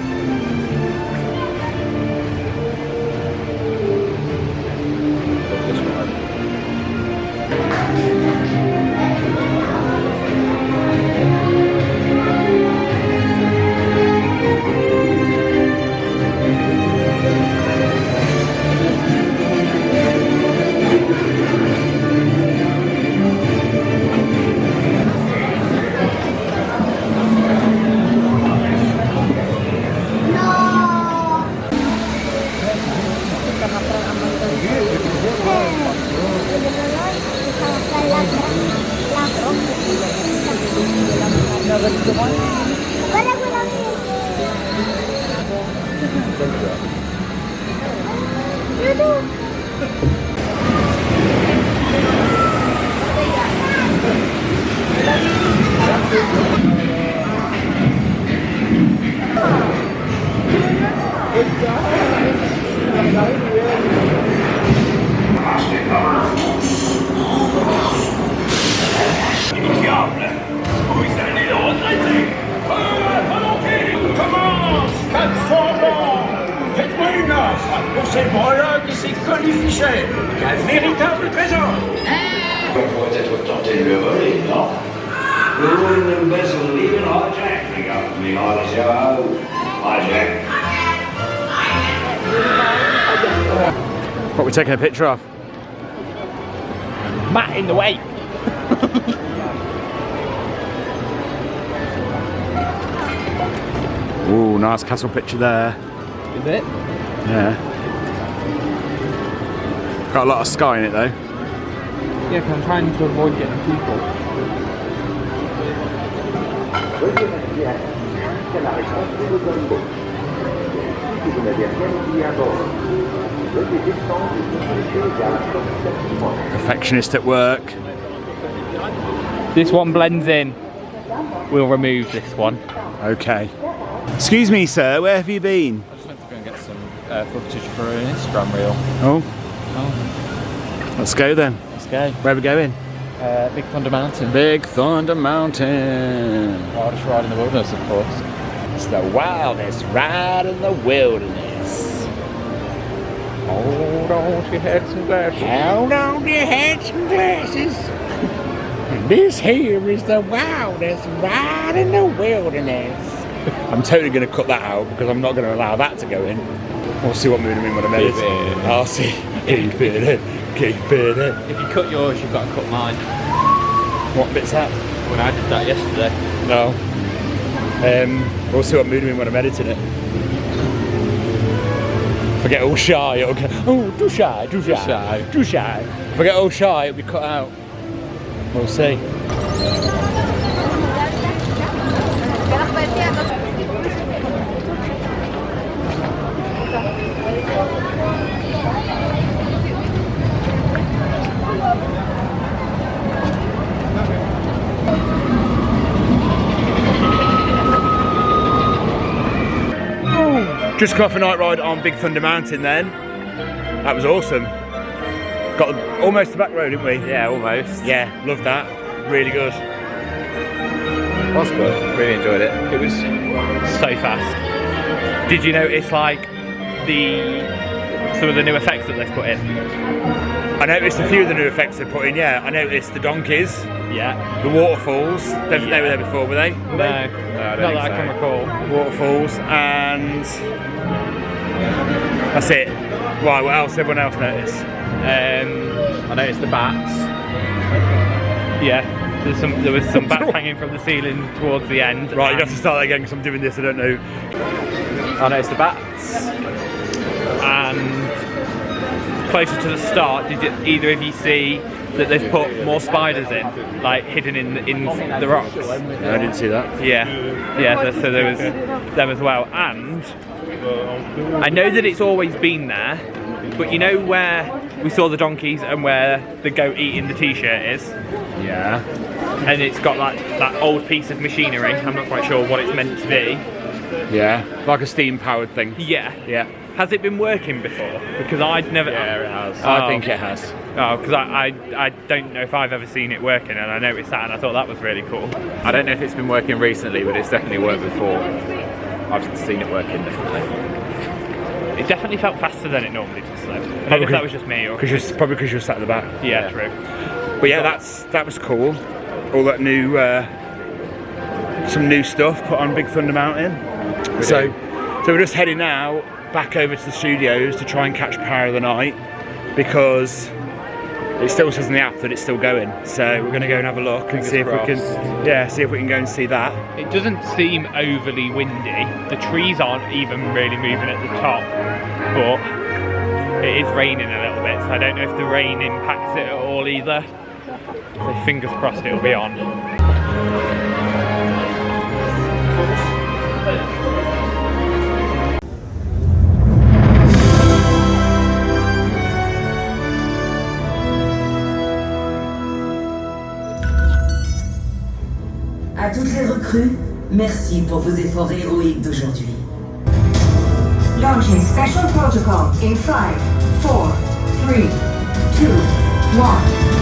C'est moi-là qui s'est colifiché. Un véritable trésor. On pourrait être tenté de le voler, non? The woman embezzled leaving hijack. Pick up me, hijack. What we're taking a picture of? Matt in the way. Ooh, nice castle picture there. Is it? Yeah. Got a lot of sky in it though. Yeah, 'cause I'm trying to avoid getting people. Perfectionist at work. This one blends in. We'll remove this one. Okay. Excuse me, sir, where have you been? I just went to go and get some footage for an Instagram reel. Oh. Let's go then. Let's go. Where are we going? Big Thunder Mountain. Big Thunder Mountain. Wildest ride in the wilderness, of course. It's the wildest ride in the wilderness. Hold on to your head some glasses. Hold on to your head some glasses. This here is the wildest ride in the wilderness. I'm totally going to cut that out because I'm not going to allow that to go in. We'll see what mood I'm in when I'm editing. I'll see. Keep it in. Keep it in. If you cut yours, you've got to cut mine. What bit's that? When I did that yesterday. No. We'll see what mood I'm in when I'm editing it. If I get all shy, it'll go, oh, too shy, too shy, too shy. If I get all shy, it'll be cut out. We'll see. Just come off a night ride on Big Thunder Mountain then. That was awesome. Got almost the back road, didn't we? Yeah, almost. Yeah, loved that. Really good. Was good. Really enjoyed it. It was so fast. Did you notice like some of the new effects that they've put in? I noticed a few of the new effects they put in, yeah. I noticed the donkeys. Yeah. The waterfalls. They were there before, were they? No, not that I can recall. Waterfalls and that's it. Why? What else? Everyone else noticed? I noticed the bats. Yeah, there was some bats hanging from the ceiling towards the end. Right, you have to start that again because I'm doing this. I don't know. I noticed the bats. And closer to the start, did either of you see that they've put more spiders in, like hidden in the rocks. No, I didn't see that. Yeah. So there was them as well, and I know that it's always been there, but you know where we saw the donkeys and where the goat eating the t-shirt is? Yeah. And it's got that old piece of machinery. I'm not quite sure what it's meant to be. Yeah, like a steam-powered thing. Yeah. Yeah. Has it been working before? Because I'd never... Yeah, it has. I think it has. Oh, because I don't know if I've ever seen it working, and I noticed that and I thought that was really cool. I don't know if it's been working recently, but it's definitely worked before. I've seen it working, definitely. It definitely felt faster than it normally does, though. I don't know if that was just me or... Probably because you're sat at the back. Yeah, true. But yeah, that was cool. All that new... some new stuff put on Big Thunder Mountain. So we're just heading now back over to the studios to try and catch Power of the Night, because it still says in the app that it's still going. So we're going to go and have a look and see if we can go and see that. It doesn't seem overly windy. The trees aren't even really moving at the top, but it is raining a little bit, so I don't know if the rain impacts it at all either. So fingers crossed it'll be on. À toutes les recrues, merci pour vos efforts héroïques d'aujourd'hui. Launching special protocol in 5, 4, 3, 2, 1.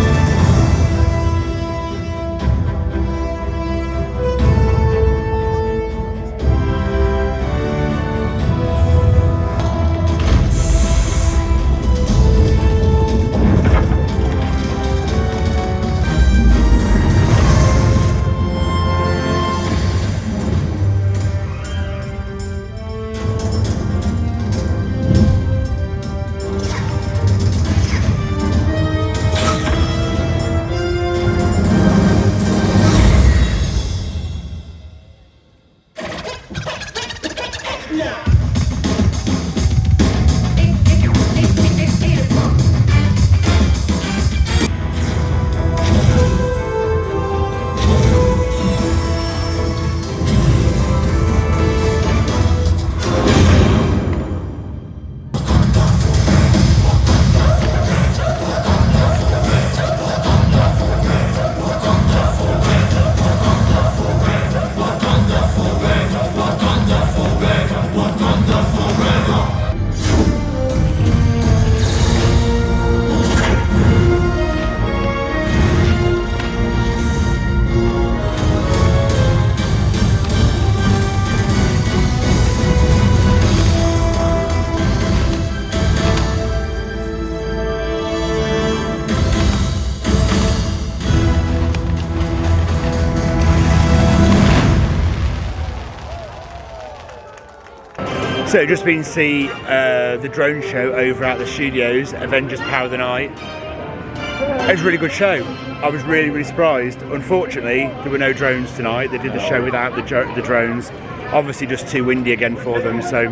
So just been to see the drone show over at the studios, Avengers Power The Night. It was a really good show. I was really, really surprised. Unfortunately, there were no drones tonight. They did the show without the drones. Obviously just too windy again for them, so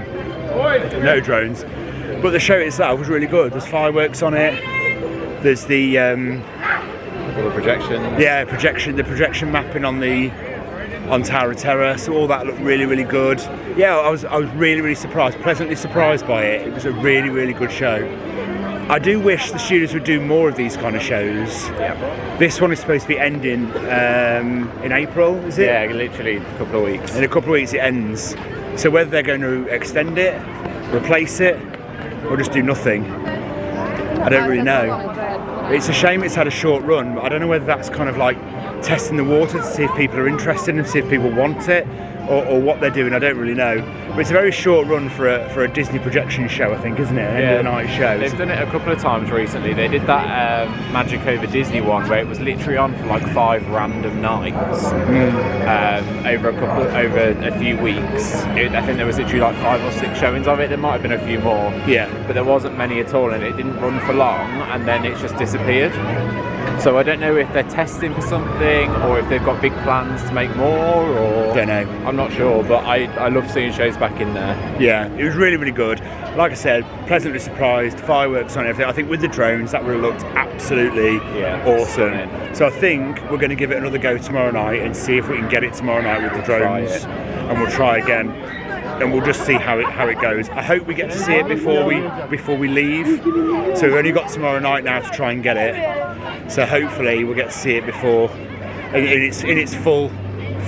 no drones. But the show itself was really good. There's fireworks on it. There's the... all the projections. Yeah, the projection mapping on Tower of Terror, so all that looked really, really good. Yeah, I was really, really surprised, pleasantly surprised by it. It was a really, really good show. I do wish the studios would do more of these kind of shows. Yeah. This one is supposed to be ending in April, is it? Yeah, literally a couple of weeks. In a couple of weeks it ends. So whether they're going to extend it, replace it, or just do nothing, I don't really know. It's a shame it's had a short run, but I don't know whether that's kind of like testing the water to see if people are interested and see if people want it, or what they're doing. I don't really know. But it's a very short run for a Disney projection show, I think, isn't it? End of the night show. They've done it a couple of times recently. They did that Magic Over Disney one where it was literally on for like 5 random nights over a few weeks. I think there was literally like 5 or 6 showings of it. There might have been a few more. Yeah. But there wasn't many at all, and it didn't run for long, and then it just disappeared. So I don't know if they're testing for something or if they've got big plans to make more, or... Don't know. I'm not sure, but I love seeing shows back in there. Yeah, it was really, really good. Like I said, pleasantly surprised, fireworks on everything. I think with the drones, that would have looked absolutely awesome. Stunning. So I think we're going to give it another go tomorrow night and see if we can get it tomorrow night with the drones. And we'll try again. And we'll just see how it goes. I hope we get to see it before we leave. So we've only got tomorrow night now to try and get it. So hopefully we'll get to see it before in its full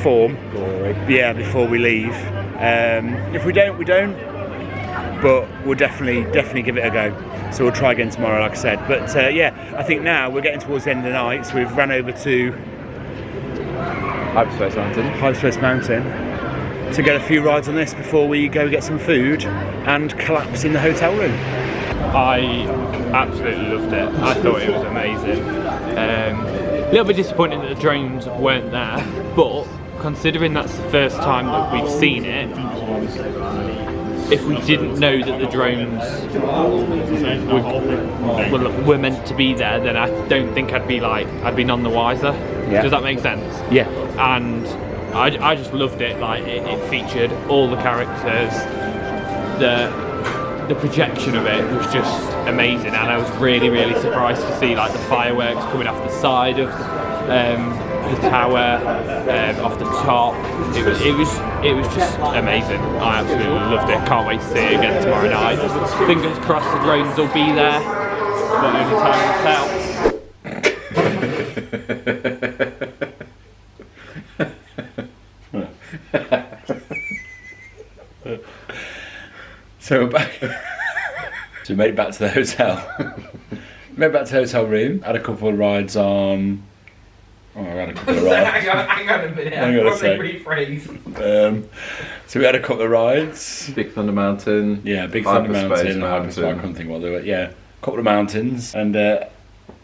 form. Glory. Yeah, before we leave. If we don't, we don't. But we'll definitely give it a go. So we'll try again tomorrow, like I said. But yeah, I think now we're getting towards the end of the night. So we've ran over to Hyperspace Mountain. To get a few rides on this before we go get some food and collapse in the hotel room. I absolutely loved it. I thought it was amazing. A little bit disappointing that the drones weren't there, but considering that's the first time that we've seen it, if we didn't know that the drones were meant to be there, then I don't think I'd be none the wiser. Yeah. Does that make sense? Yeah. And I just loved it. Like it featured all the characters. The projection of it was just amazing, and I was really, really surprised to see like the fireworks coming off the side of the tower, off the top. It was just amazing. I absolutely loved it. Can't wait to see it again tomorrow night. Fingers crossed the drones will be there, but only time will tell. So we're back. So we made it back to the hotel. Made it back to the hotel room. Had a couple of rides on. Oh, I had a couple of rides. hang on a minute. I'll probably rephrase. So we had a couple of rides. Big Thunder Mountain. Yeah, Big Thunder Mountain. I couldn't think what they were. Yeah, a couple of mountains, and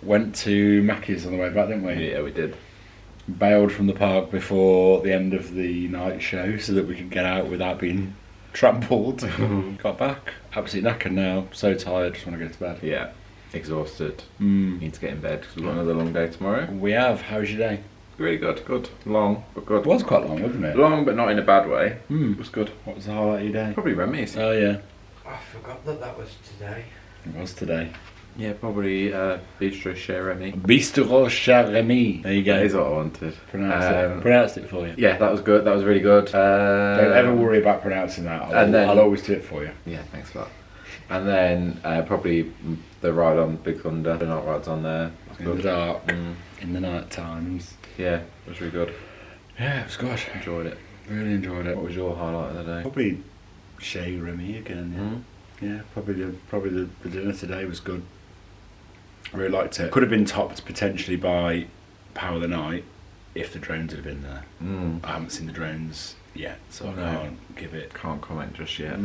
went to Mackey's on the way back, didn't we? Yeah, we did. Bailed from the park before the end of the night show so that we could get out without being trampled. Got back, absolutely knackered now, so tired, just want to go to bed. Yeah, exhausted. Need to get in bed because we've got another long day tomorrow. We have. How was your day? Really good, long but good. It was quite long, wasn't it? Long but not in a bad way. It was good. What was the highlight of your day? Probably Remy's. Oh yeah, I forgot that was today. it was today. Yeah, probably Bistrot Chez Remy. Bistrot Chez Remy. There you go. That is what I wanted. Pronounced it for you. Yeah, that was good. That was really good. Don't ever worry about pronouncing that. I'll always do it for you. Yeah, thanks for that. And then probably the ride on Big Thunder. The night rides on there. In the dark, in the night times. Yeah, it was really good. Yeah, it was good. Enjoyed it. Really enjoyed it. What was your highlight of the day? Probably Chez Remy again. Yeah, yeah. Probably the dinner today was good. I really liked it. Could have been topped potentially by Power The Night if the drones had been there. I haven't seen the drones yet, so I can't give it. Can't comment just yet.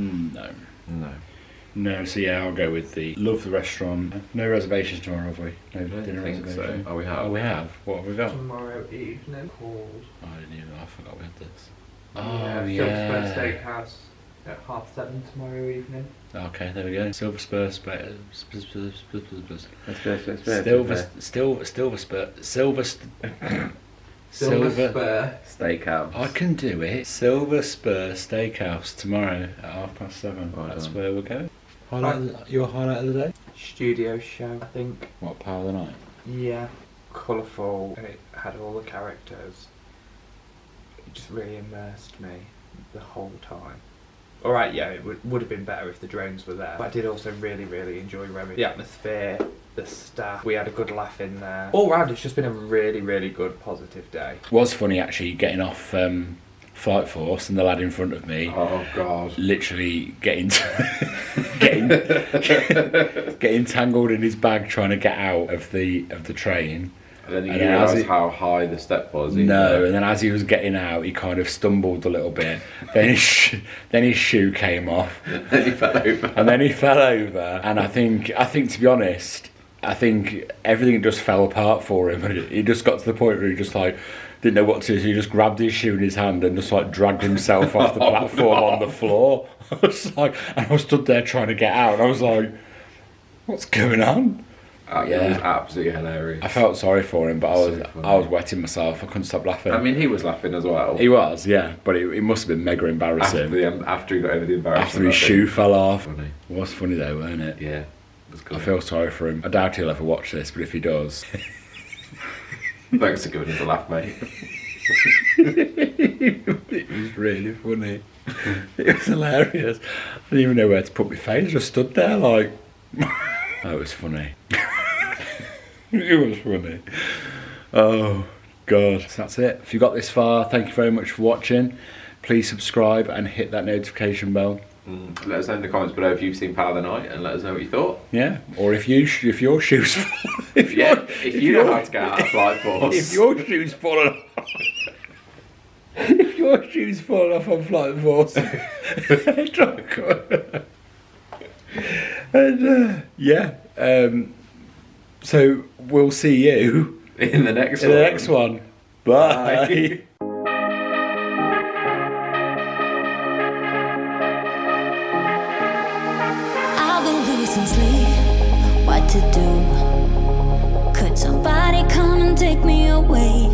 No, so yeah, I'll go with the love the restaurant. No reservations tomorrow, have we? No dinner think reservation. so. Oh, we have. Oh, we have. What have we got? Tomorrow evening called. Oh, I didn't even. I forgot we had this. Silver Spur Steakhouse at 7:30 tomorrow evening. Okay, there we go. Silver Spur Steakhouse. I can do it. Silver Spur Steakhouse tomorrow at 7:30. That's where we're going. Your highlight of the day? Studio show, I think. What, Power of the Night? Yeah. Colourful, and it had all the characters. It just really immersed me the whole time. Alright, yeah, it would have been better if the drones were there. But I did also really, really enjoy Remy. The atmosphere, the staff, we had a good laugh in there. All round, it's just been a really, really good, positive day. It was funny actually getting off Flight Force and the lad in front of me. Oh God! Literally getting tangled in his bag trying to get out of the train. And then you realised how high the step was. No, and then as he was getting out, he kind of stumbled a little bit. Then his shoe came off. Then he fell over. And then he fell over. And I think to be honest, I think everything just fell apart for him. And he just got to the point where he just like didn't know what to do. So he just grabbed his shoe in his hand and just like dragged himself off the platform on the floor. I was like, and I was stood there trying to get out. And I was like, what's going on? It was absolutely hilarious. I felt sorry for him, but I was wetting myself. I couldn't stop laughing. I mean, he was laughing as well. He was, yeah, but it must have been mega embarrassing. After he got over the embarrassment. After his shoe fell off. Funny. It was funny though, wasn't it? Yeah. It was cool. I feel sorry for him. I doubt he'll ever watch this, but if he does... Thanks for giving us a laugh, mate. It was really funny. It was hilarious. I didn't even know where to put my face. I just stood there like... That was funny. It was funny. Oh, God. So that's it. If you got this far, thank you very much for watching. Please subscribe and hit that notification bell. Let us know in the comments below if you've seen Power the Night and let us know what you thought. Yeah, or if your shoes if you know how to get out of Flight Force. If your shoes fallen off. If your shoes fallen off on Flight Force. And so we'll see you in the next one. Bye. Sleep, what to do? Could somebody come and take me away?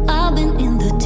I've been in the